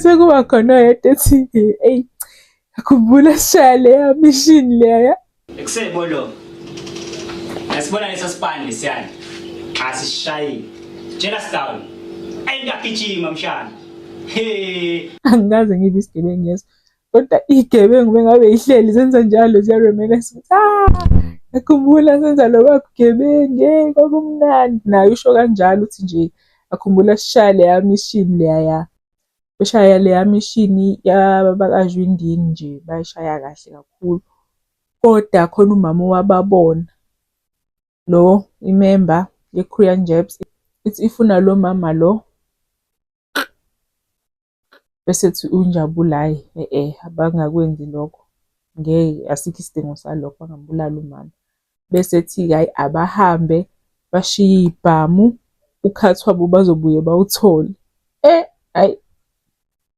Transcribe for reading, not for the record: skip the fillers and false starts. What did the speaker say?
Sekuba khona oyedwa ethi eyi akhumbula sishaya leya mishini leya. Ekusebo lo. Asibona leso sipande siyani. Asishayile. Tshela Sitawu. Ayingagijima mshana. He. Angikaze ngibe isigebengu yeso. Kodwa igebengu bengabe ihleli zenza njalo ziyareminisce. Akhumbula senza lo bugebengu kwakumnandi. Nayo usho kanjalo uthi nje akhumbula sishaya leya mishini leya. Beshaya leya mishini yabakwaZwindini nje bayishaya kahle kakhulu. Kodwa khona umama owababona lo imember ye-Korean Jabs ithi ifuna lo mama lo bese thi uNjabula hayi abangakwenzi lokho ngeke asikho isidingo salokho bangambulala umama bese thi hayi abahambe bashiye ibhamu ukhathi wabo bazobuye bawuthole hayi